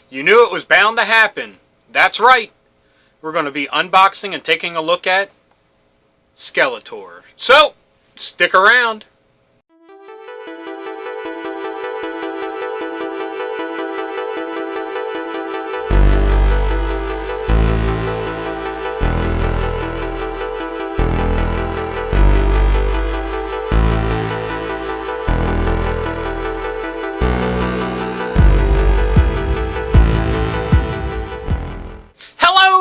You knew it was bound to happen. That's right. We're going to be unboxing and taking a look at Skeletor. So, stick around.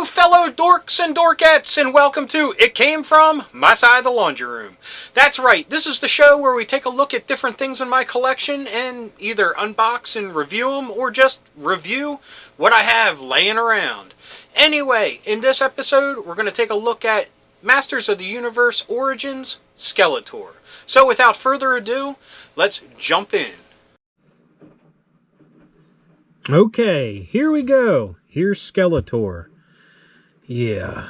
Fellow dorks and dorkettes, and welcome to It Came From My Side of the Laundry Room. That's right, this is the show where we take a look at different things in my collection and either unbox and review them or just review what I have laying around. Anyway, in this episode, we're going to take a look at Masters of the Universe Origins Skeletor. So without further ado, let's jump in. Okay, here we go. Here's Skeletor. Yeah.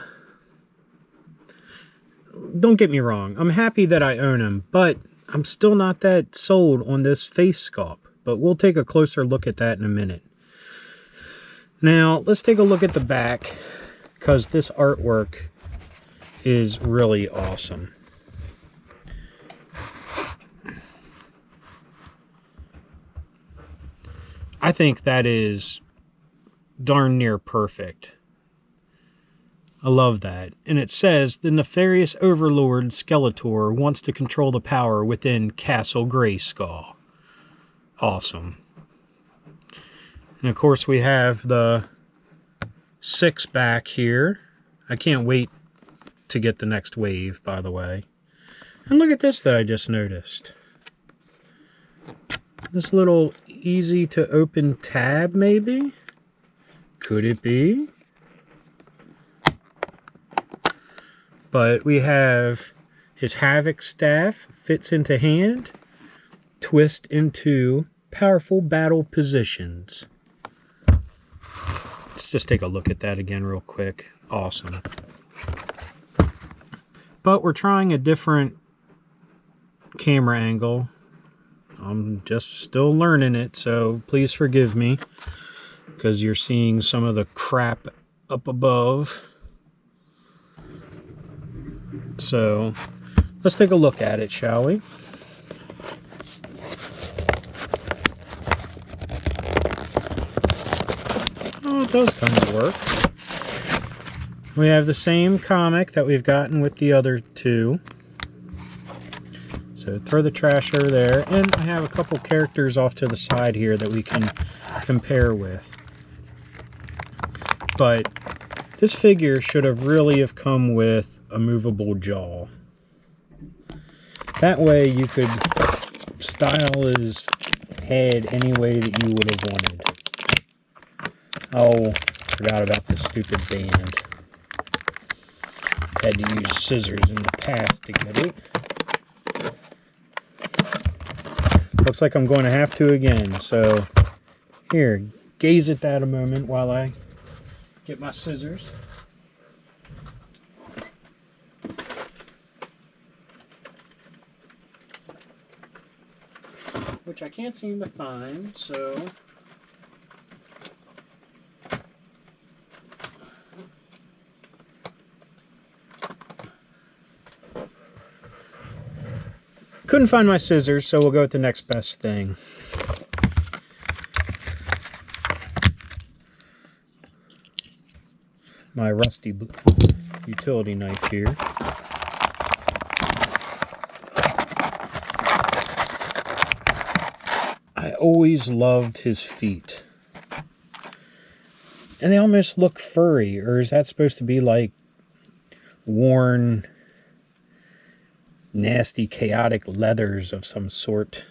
Don't get me wrong, I'm happy that I own him, but I'm still not that sold on this face sculpt. But we'll take a closer look at that in a minute. Now, let's take a look at the back, because this artwork is really awesome. I think that is darn near perfect. I love that. And it says, the nefarious overlord Skeletor wants to control the power within Castle Grayskull. Awesome. And of course we have the 6 back here. I can't wait to get the next wave, by the way. And look at this that I just noticed. This little easy to open tab, maybe? Could it be? But we have his Havoc staff, fits into hand, twist into powerful battle positions. Let's just take a look at that again real quick. Awesome. But we're trying a different camera angle. I'm just still learning it, so please forgive me, because you're seeing some of the crap up above. So, let's take a look at it, shall we? Oh, it does kind of work. We have the same comic that we've gotten with the other two. So, throw the trash over there. And I have a couple characters off to the side here that we can compare with. But this figure should have really have come with a movable jaw. That way you could style his head any way that you would have wanted. Oh, forgot about this stupid band. Had to use scissors in the past to get it. Looks like I'm going to have to again, so here, gaze at that a moment while I get my scissors. Which I can't seem to find, so couldn't find my scissors, so we'll go with the next best thing. My rusty utility knife here. I always loved his feet. And they almost look furry, or is that supposed to be like worn, nasty, chaotic leathers of some sort?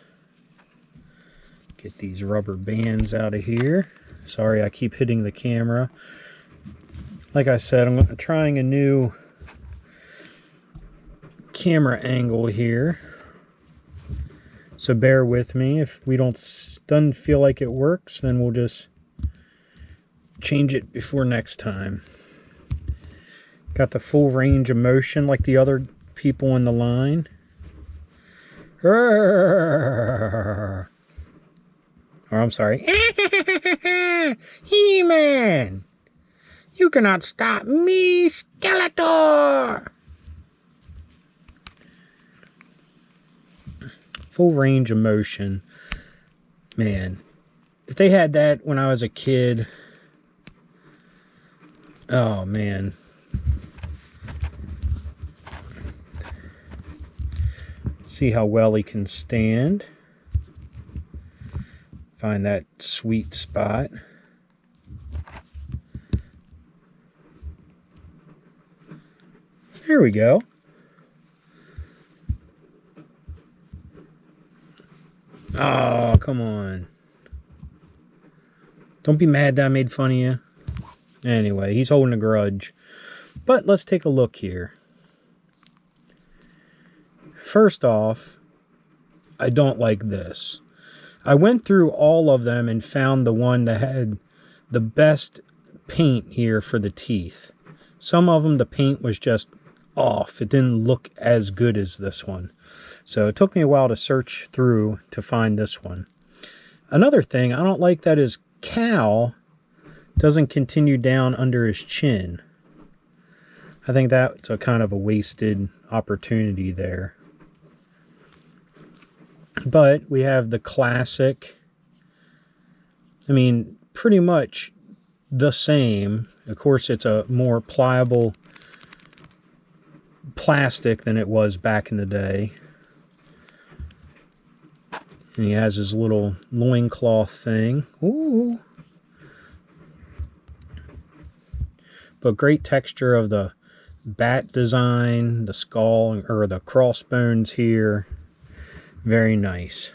Get these rubber bands out of here. Sorry, I keep hitting the camera. Like I said, I'm trying a new camera angle here. So bear with me. If we doesn't feel like it works, then we'll just change it before next time. Got the full range of motion like the other people in the line. Or I'm sorry. He-Man! You cannot stop me, Skeletor! Full range of motion. Man, if they had that when I was a kid, oh man. See how well he can stand. Find that sweet spot. There we go. Oh, come on. Don't be mad that I made fun of you. Anyway, he's holding a grudge. But let's take a look here. First off, I don't like this. I went through all of them and found the one that had the best paint here for the teeth. Some of them, the paint was just off. It didn't look as good as this one. So it took me a while to search through to find this one. Another thing, I don't like that his cowl doesn't continue down under his chin. I think that's a kind of a wasted opportunity there. But we have the classic, I mean, pretty much the same. Of course, it's a more pliable plastic than it was back in the day. And he has his little loincloth thing. Ooh. But great texture of the bat design, the skull, or the crossbones here. Very nice.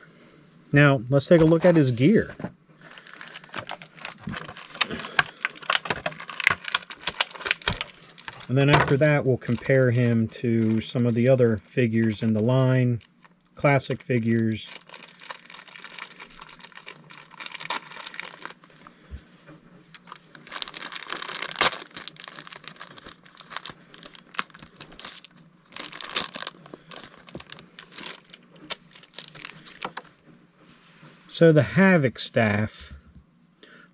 Now, let's take a look at his gear. And then after that, we'll compare him to some of the other figures in the line. Classic figures. So the Havoc staff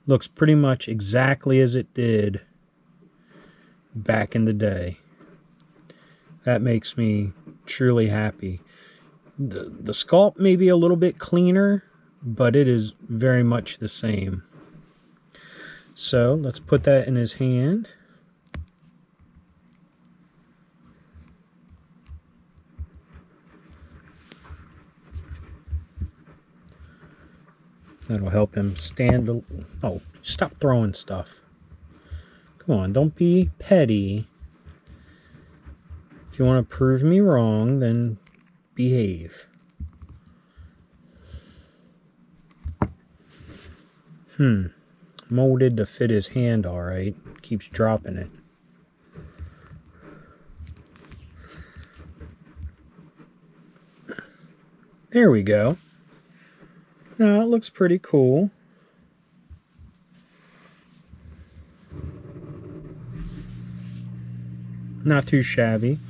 looks pretty much exactly as it did back in the day. That makes me truly happy. The sculpt may be a little bit cleaner, but it is very much the same. So let's put that in his hand. That'll help him stand. Oh, stop throwing stuff. Come on, don't be petty. If you want to prove me wrong, then behave. Molded to fit his hand all right. Keeps dropping it. There we go. Now it looks pretty cool. Not too shabby.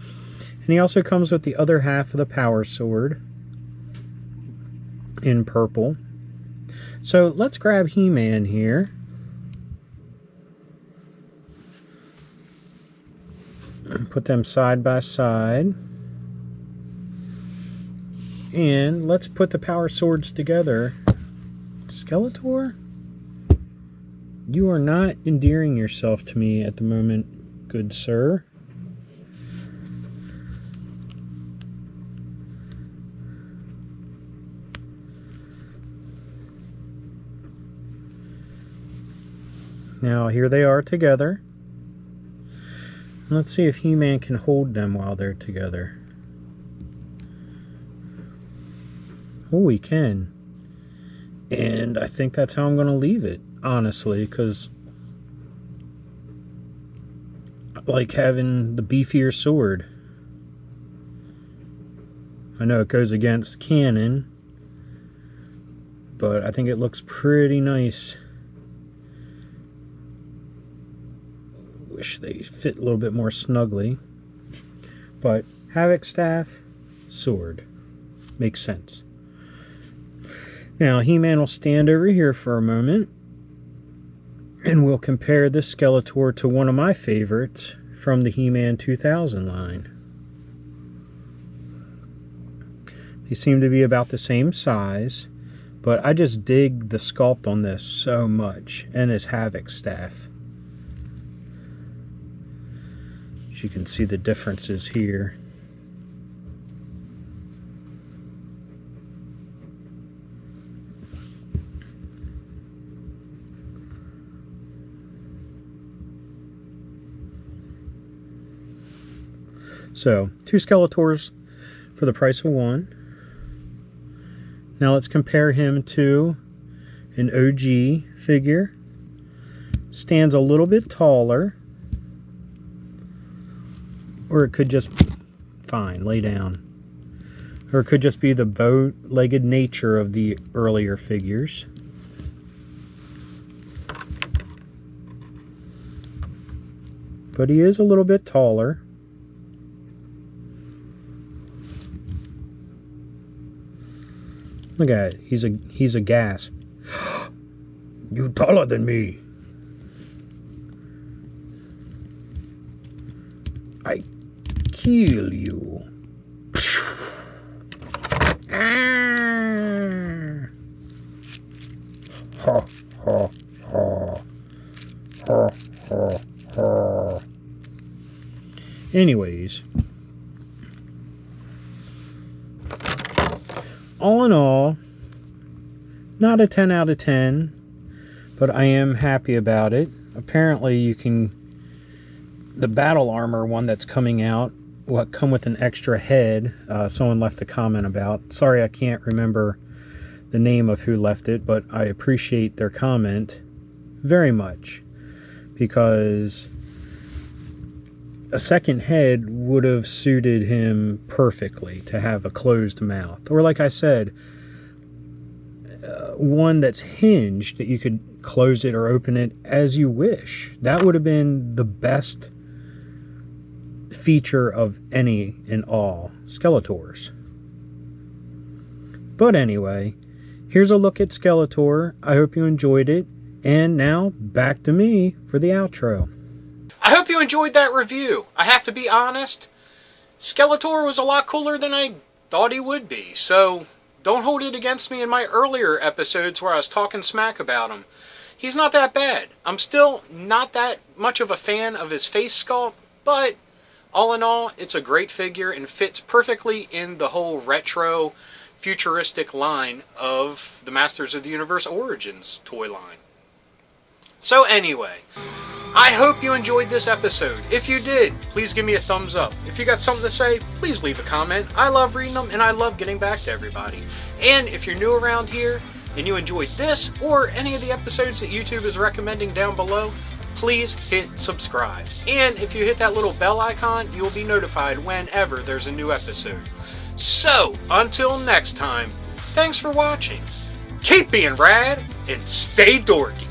And he also comes with the other half of the power sword in purple. So let's grab He-Man here. And put them side by side. And let's put the power swords together. Skeletor? You are not endearing yourself to me at the moment, good sir. Now here they are together. Let's see if He-Man can hold them while they're together. Oh, he can. And I think that's how I'm going to leave it, honestly, because I like having the beefier sword. I know it goes against canon, but I think it looks pretty nice. Wish they fit a little bit more snugly. But Havoc staff, sword. Makes sense. Now, He-Man will stand over here for a moment, and we'll compare this Skeletor to one of my favorites from the He-Man 2000 line. They seem to be about the same size, but I just dig the sculpt on this so much, and his Havoc staff. As you can see the differences here. So, 2 Skeletors for the price of 1. Now let's compare him to an OG figure. Stands a little bit taller. Or it could just, fine, lay down. Or it could just be the bow-legged nature of the earlier figures. But he is a little bit taller. Look at it. He's a gasp. You taller than me. I kill you. Ha ha ha. Ha ha ha. Anyways, all in all, not a 10 out of 10, but I am happy about it. Apparently you can, the battle armor one that's coming out will come with an extra head. Someone left a comment about. Sorry, I can't remember the name of who left it, but I appreciate their comment very much, because a second head would have suited him perfectly to have a closed mouth. Or like I said, one that's hinged that you could close it or open it as you wish. That would have been the best feature of any and all Skeletors. But anyway, here's a look at Skeletor. I hope you enjoyed it. And now, back to me for the outro. I hope you enjoyed that review. I have to be honest, Skeletor was a lot cooler than I thought he would be, so don't hold it against me in my earlier episodes where I was talking smack about him. He's not that bad. I'm still not that much of a fan of his face sculpt, but all in all, it's a great figure and fits perfectly in the whole retro, futuristic line of the Masters of the Universe Origins toy line. So anyway, I hope you enjoyed this episode. If you did, please give me a thumbs up. If you got something to say, please leave a comment. I love reading them and I love getting back to everybody. And if you're new around here and you enjoyed this or any of the episodes that YouTube is recommending down below, please hit subscribe. And if you hit that little bell icon, you will be notified whenever there's a new episode. So, until next time, thanks for watching. Keep being rad and stay dorky.